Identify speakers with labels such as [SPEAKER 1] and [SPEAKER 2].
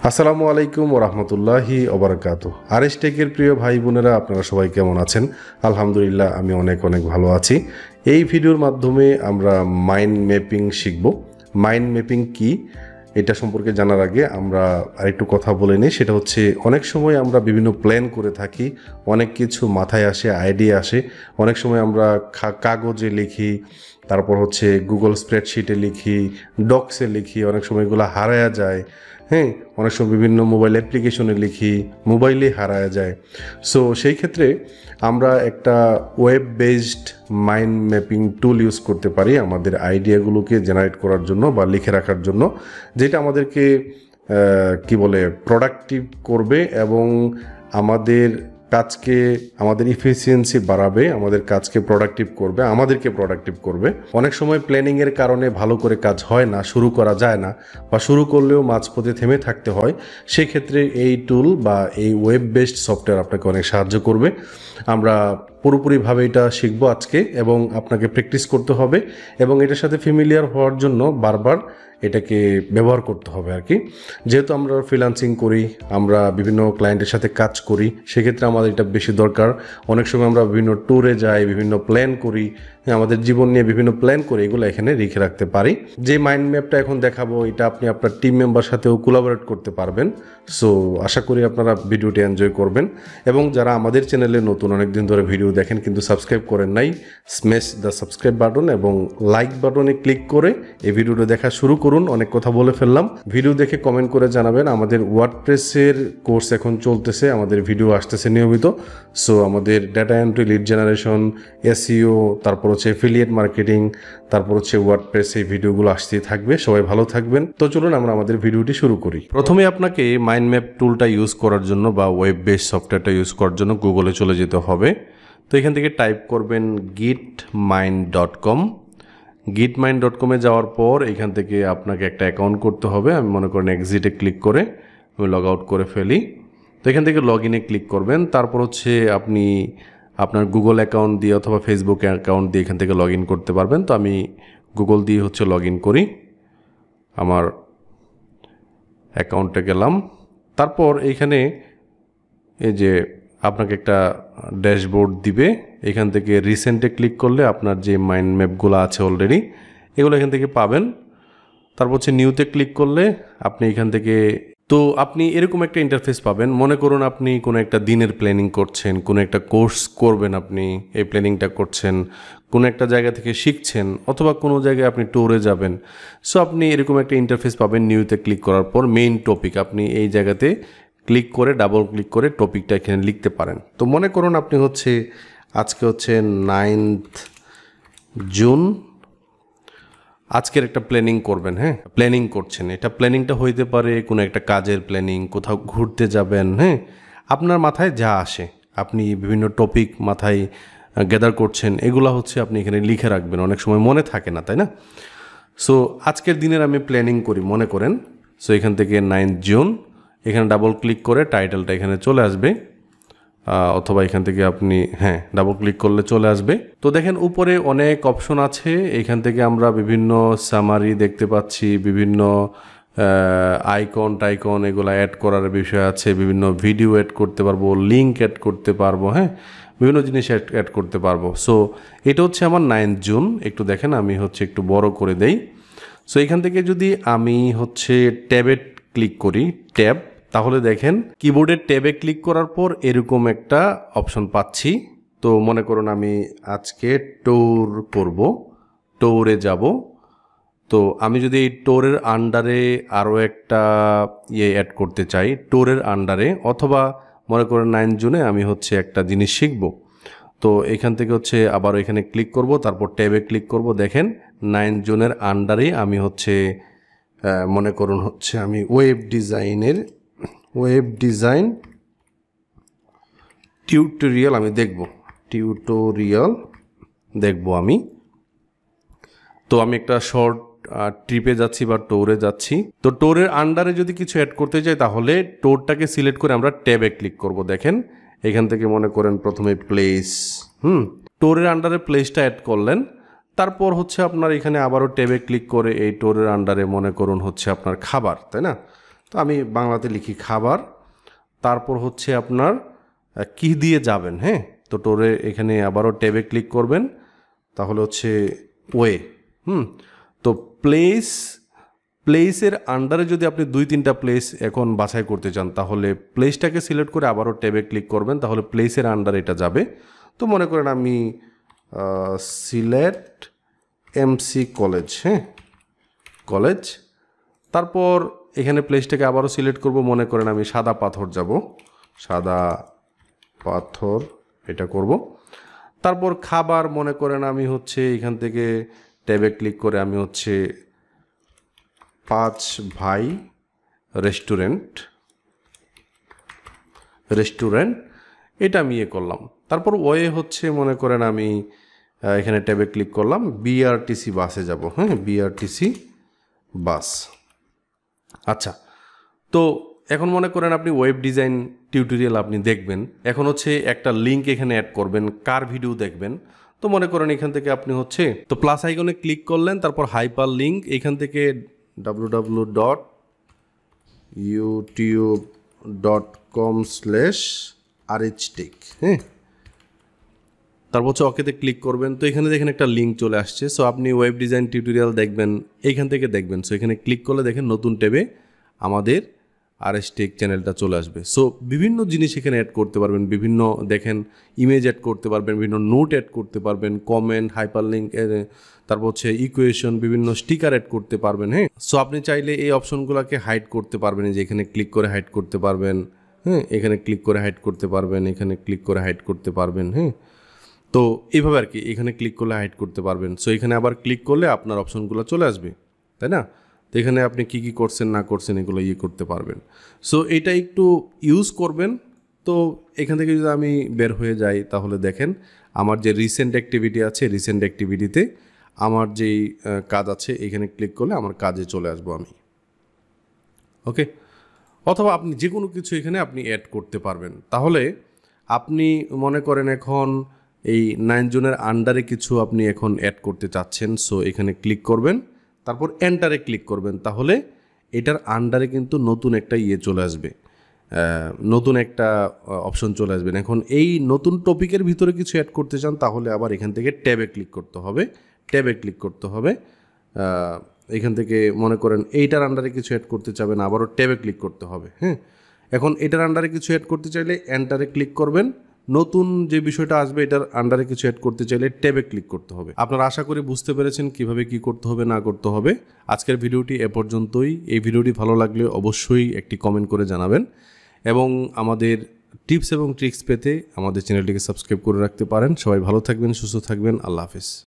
[SPEAKER 1] আসসালামু আলাইকুম ওয়া রাহমাতুল্লাহি ওয়া বারাকাতুহু। আরএস টেকের প্রিয় ভাই বোনেরা, আপনারা সবাই কেমন আছেন? আলহামদুলিল্লাহ, আমি অনেক ভালো আছি। এই ভিডিওর মাধ্যমে আমরা মাইন্ড ম্যাপিং শিখব। মাইন্ড ম্যাপিং কি এটা সম্পর্কে জানার আগে আমরা আরেকটু কথা বলে নিই। সেটা হচ্ছে, অনেক সময় আমরা বিভিন্ন প্ল্যান করে থাকি, অনেক কিছু মাথায় আসে, আইডিয়া আসে। অনেক সময় আমরা কাগজে লিখি, তারপর হচ্ছে গুগল স্প্রেডশিটে লিখি, ডক্সে লিখি, অনেক সময় এগুলো হারায়া যায়। হ্যাঁ, অনেক সময় বিভিন্ন মোবাইল অ্যাপ্লিকেশনে লিখি, মোবাইলে হারায়া যায়। সো সেই ক্ষেত্রে আমরা একটা ওয়েব বেসড মাইন্ড ম্যাপিং টুল ইউজ করতে পারি আমাদের আইডিয়াগুলোকে জেনারেট করার জন্য বা লিখে রাখার জন্য, যেটা আমাদেরকে প্রোডাক্টিভ করবে এবং আমাদের কাজকে, আমাদের ইফিসিয়েন্সি বাড়াবে, আমাদের কাজকে প্রোডাক্টিভ করবে, আমাদেরকে প্রোডাক্টিভ করবে। অনেক সময় প্ল্যানিংয়ের কারণে ভালো করে কাজ হয় না, শুরু করা যায় না, বা শুরু করলেও মাঝপথে থেমে থাকতে হয়। সেক্ষেত্রে এই টুল বা এই ওয়েব বেসড সফটওয়্যার আপনাকে অনেক সাহায্য করবে। আমরা পুরোপুরিভাবে এটা শিখবো আজকে, এবং আপনাকে প্র্যাকটিস করতে হবে এবং এটার সাথে ফ্যামিলিয়ার হওয়ার জন্য বারবার এটাকে ব্যবহার করতে হবে আর কি। যেহেতু আমরা ফ্রিল্যান্সিং করি, আমরা বিভিন্ন ক্লায়েন্টের সাথে কাজ করি, সেক্ষেত্রে আমাদের এটা বেশি দরকার। অনেক সময় আমরা বিভিন্ন ট্যুরে যাই, বিভিন্ন প্ল্যান করি, আমাদের জীবন নিয়ে বিভিন্ন প্ল্যান করে এগুলো এখানে লিখে রাখতে পারি। যে মাইন্ড ম্যাপটা এখন দেখাবো, এটা আপনি আপনার টিম মেম্বার সাথেও কোলাবোরেট করতে পারবেন। সো আশা করি আপনারা ভিডিওটি এনজয় করবেন। এবং যারা আমাদের চ্যানেলে নতুন, অনেকদিন ধরে ভিডিও দেখেন কিন্তু সাবস্ক্রাইব করেন নাই, স্ম্যাশ দ্য সাবস্ক্রাইব বাটন এবং লাইক বাটনে ক্লিক করে এই ভিডিওটা দেখা শুরু করুন। অনেক কথা বলে ফেললাম। ভিডিও দেখে কমেন্ট করে জানাবেন। আমাদের ওয়ার্ডপ্রেসের কোর্স এখন চলতেছে, আমাদের ভিডিও আসতেছে নিয়মিত। সো আমাদের data entry, lead generation, SEO, তারপর হচ্ছে অ্যাফিলিয়েট মার্কেটিং, তারপর হচ্ছে ওয়ার্ডপ্রেস, এই ভিডিওগুলো আসতেই থাকবে। সবাই ভালো থাকবেন। তো চলুন আমরা আমাদের ভিডিওটি শুরু করি। প্রথমে আপনাকে মাইন্ড ম্যাপ টুলটা ইউজ করার জন্য বা ওয়েব বেস সফটওয়্যারটা ইউজ করার জন্য গুগলে চলে যেতে হবে। তো এখান থেকে টাইপ করবেন gitmind.com। gitmind.com-এ যাওয়ার পর এখান থেকে আপনাকে একটা অ্যাকাউন্ট করতে হবে। আমি মনে করেন এক্সিটে ক্লিক করে আমি লগ আউট করে ফেলি। তো এখান থেকে লগ ইনে ক্লিক করবেন। তারপর হচ্ছে আপনি আপনার গুগল অ্যাকাউন্ট দিয়ে অথবা ফেসবুক অ্যাকাউন্ট দিয়ে এখান থেকে লগ ইন করতে পারবেন। তো আমি গুগল দিয়ে হচ্ছে লগ ইন করি। আমার অ্যাকাউন্টে গেলাম। তারপর এইখানে এই যে আপনাকে একটা ড্যাশবোর্ড দিবে। এখান থেকে রিসেন্টে ক্লিক করলে আপনার যে মাইন্ড ম্যাপগুলো আছে অলরেডি, এগুলো এখান থেকে পাবেন। তারপর হচ্ছে নিউতে ক্লিক করলে আপনি এখান থেকে, তো আপনি এরকম একটা ইন্টারফেস পাবেন। মনে করুন আপনি কোনো একটা দিনের প্ল্যানিং করছেন, কোনো একটা কোর্স করবেন, আপনি এই প্ল্যানিংটা করছেন, কোনো একটা জায়গা থেকে শিখছেন, অথবা কোনো জায়গায় আপনি ট্যুরে যাবেন। সো আপনি এরকম একটা ইন্টারফেস পাবেন। নিউতে ক্লিক করার পর মেইন টপিক, আপনি এই জায়গাতে ক্লিক করে ডাবল ক্লিক করে টপিকটা এখানে লিখতে পারেন। তো মনে করুন আপনি হচ্ছে আজকে হচ্ছে 9th জুন, আজকের একটা প্ল্যানিং করবেন। হ্যাঁ, প্ল্যানিং করছেন, এটা প্ল্যানিংটা হইতে পারে কোনো একটা কাজের প্ল্যানিং, কোথাও ঘুরতে যাবেন। হ্যাঁ, আপনার মাথায় যা আসে, আপনি বিভিন্ন টপিক মাথায় গ্যাদার করছেন, এগুলো হচ্ছে আপনি এখানে লিখে রাখবেন। অনেক সময় মনে থাকে না, তাই না? সো আজকের দিনের আমি প্ল্যানিং করি মনে করেন। সো এখান থেকে 9th জুন, এখানে ডাবল ক্লিক করে টাইটেলটা এখানে চলে আসবে, অথবা এখান থেকে আপনি ডাবল ক্লিক করলে চলে আসবে। তো দেখেন উপরে অনেক অপশন আছে। এখান থেকে আমরা বিভিন্ন সামারি দেখতে পাচ্ছি, বিভিন্ন আইকন এগুলো অ্যাড করার বিষয় আছে, বিভিন্ন ভিডিও অ্যাড করতে পারবো, লিঙ্ক অ্যাড করতে পারবো, বিভিন্ন জিনিস অ্যাড করতে পারবো। সো এটা হচ্ছে আমার 9th জুন। একটু দেখেন, আমি হচ্ছে একটু বড় করে দেই। সো এখান থেকে যদি আমি হচ্ছে ট্যাবে ক্লিক করি, ট্যাব, তাহলে দেখেন কিবোর্ডের ট্যাবে ক্লিক করার পর এরকম একটা অপশন পাচ্ছি। তো মনে করুন আমি আজকে ট্যুর করব, ট্যুরে যাব। তো আমি যদি এই ট্যুরের আন্ডারে আরও একটা অ্যাড করতে চাই, ট্যুরের আন্ডারে, অথবা মনে করেন 9 জুনে আমি হচ্ছে একটা জিনিস শিখব। তো এখান থেকে হচ্ছে আবার এখানে ক্লিক করব, তারপর ট্যাবে ক্লিক করব। দেখেন 9 জুনের আন্ডারে আমি হচ্ছে মনে করুন হচ্ছে আমি ওয়েব ডিজাইন টিউটোরিয়াল আমি দেখব, আমি। তো আমি একটা শর্ট ট্রিপে যাচ্ছি বা ট্যুরে যাচ্ছি। তো ট্যুরের আন্ডারে যদি কিছু অ্যাড করতে চাই, তাহলে ট্যুরটাকে সিলেক্ট করে আমরা ট্যাবে ক্লিক করব। দেখেন এখান থেকে মনে করেন প্রথমে প্লেস, ট্যুরের আন্ডারে প্লেসটা অ্যাড করলেন। তারপর হচ্ছে আপনার এখানে আবারও ট্যাবে ক্লিক করে এই ট্যুরের আন্ডারে মনে করুন হচ্ছে আপনার খাবার, তাই না? তো আমি বাংলাতে লিখি খাবার, তারপর হচ্ছে আপনার কি দিয়ে যাবেন, হ্যাঁ। তো টোরে এখানে আবারও ট্যাবে ক্লিক করবেন, তাহলে হচ্ছে ওয়ে। তো প্লেসের আন্ডারে যদি আপনি 2-3টা প্লেস এখন বাছাই করতে চান, তাহলে প্লেসটাকে সিলেক্ট করে আবারও ট্যাবে ক্লিক করবেন, তাহলে প্লেসের আন্ডারে এটা যাবে। তো মনে করেন আমি সিলেট এমসি কলেজ, হ্যাঁ, কলেজ। তারপর এখানে প্লেসটাকে আবারও সিলেক্ট করব, মনে করেন আমি সাদা পাথর যাব, সাদা পাথর এটা করব। তারপর খাবার, মনে করেন আমি হচ্ছে এখান থেকে ট্যাবে ক্লিক করে আমি হচ্ছে 5 ভাই রেস্টুরেন্ট এটা আমি করলাম। তারপর ওয়ে হচ্ছে মনে করেন আমি এখানে ট্যাবে ক্লিক করলাম, বিআরটিসি বাসে যাব, হ্যাঁ, বিআরটিসি বাস। আচ্ছা, তো এখন মনে করেন আপনি ওয়েব ডিজাইন টিউটোরিয়াল আপনি দেখবেন, এখন হচ্ছে একটা লিঙ্ক এখানে অ্যাড করবেন, কার ভিডিও দেখবেন। তো মনে করেন এখান থেকে আপনি হচ্ছে তো প্লাস আইকনে ক্লিক করলেন, তারপর হাইপার লিঙ্ক, এখান থেকে www.youtube.com/rhtech, হ্যাঁ, তারপর হচ্ছে ওকেতে ক্লিক করবেন। তো এখানে দেখেন একটা লিঙ্ক চলে আসছে। সো আপনি ওয়েব ডিজাইন টিউটোরিয়াল দেখবেন, এইখান থেকে দেখবেন। সো এখানে ক্লিক করলে দেখেন নতুন ট্যাবে আমাদের rhtech চ্যানেলটা চলে আসবে। সো বিভিন্ন জিনিস এখানে অ্যাড করতে পারবেন, বিভিন্ন দেখেন ইমেজ অ্যাড করতে পারবেন, বিভিন্ন নোট অ্যাড করতে পারবেন, কমেন্ট, হাইপারলিঙ্ক, তারপর হচ্ছে ইকুয়েশন, বিভিন্ন স্টিকার অ্যাড করতে পারবেন, হ্যাঁ। সো আপনি চাইলে এই অপশনগুলোকে হাইড করতে পারবেন, যে এখানে ক্লিক করে হাইড করতে পারবেন, হ্যাঁ, এখানে ক্লিক করে হাইড করতে পারবেন, এখানে ক্লিক করে হাইড করতে পারবেন, হ্যাঁ। তো এইভাবে আর কি, এখানে ক্লিক করলে হাইড করতে পারবেন। সো এখানে আবার ক্লিক করলে আপনার অপশনগুলো চলে আসবে, তাই না। তো এখানে আপনি কী কী করছেন না করছেন এগুলো করতে পারবেন। সো এটা একটু ইউজ করবেন। তো এখান থেকে যদি আমি বের হয়ে যাই, তাহলে দেখেন আমার যে রিসেন্ট অ্যাক্টিভিটি আছে, রিসেন্ট অ্যাক্টিভিটিতে আমার যেই কাজ আছে এখানে ক্লিক করলে আমার কাজে চলে আসবো আমি, ওকে। অথবা আপনি যে কোনো কিছু এখানে আপনি অ্যাড করতে পারবেন। তাহলে আপনি মনে করেন এখন এই 9 জনের আন্ডারে কিছু আপনি এখন অ্যাড করতে চাচ্ছেন। সো এখানে ক্লিক করবেন, তারপর এন্টারে ক্লিক করবেন, তাহলে এটার আন্ডারে কিন্তু নতুন একটা চলে আসবে, নতুন একটা অপশন চলে আসবেন। এখন এই নতুন টপিকের ভিতরে কিছু অ্যাড করতে চান, তাহলে আবার এখান থেকে ট্যাবে ক্লিক করতে হবে, এখান থেকে মনে করেন এইটার আন্ডারে কিছু অ্যাড করতে চাবেন, আবারও ট্যাবে ক্লিক করতে হবে, হ্যাঁ। এখন এটার আন্ডারে কিছু অ্যাড করতে চাইলে এন্টারে ক্লিক করবেন, নতুন যে বিষয়টা আসবে এটার আন্ডারে কিছু অ্যাড করতে চাইলে ট্যাবে ক্লিক করতে হবে। আপনারা আশা করি বুঝতে পেরেছেন কিভাবে কি করতে হবে না করতে হবে। আজকের ভিডিওটি এ পর্যন্তই। এই ভিডিওটি ভালো লাগলে অবশ্যই একটি কমেন্ট করে জানাবেন, এবং আমাদের টিপস এবং ট্রিক্স পেতে আমাদের চ্যানেলটিকে সাবস্ক্রাইব করে রাখতে পারেন। সবাই ভালো থাকবেন, সুস্থ থাকবেন, আল্লাহ হাফেজ।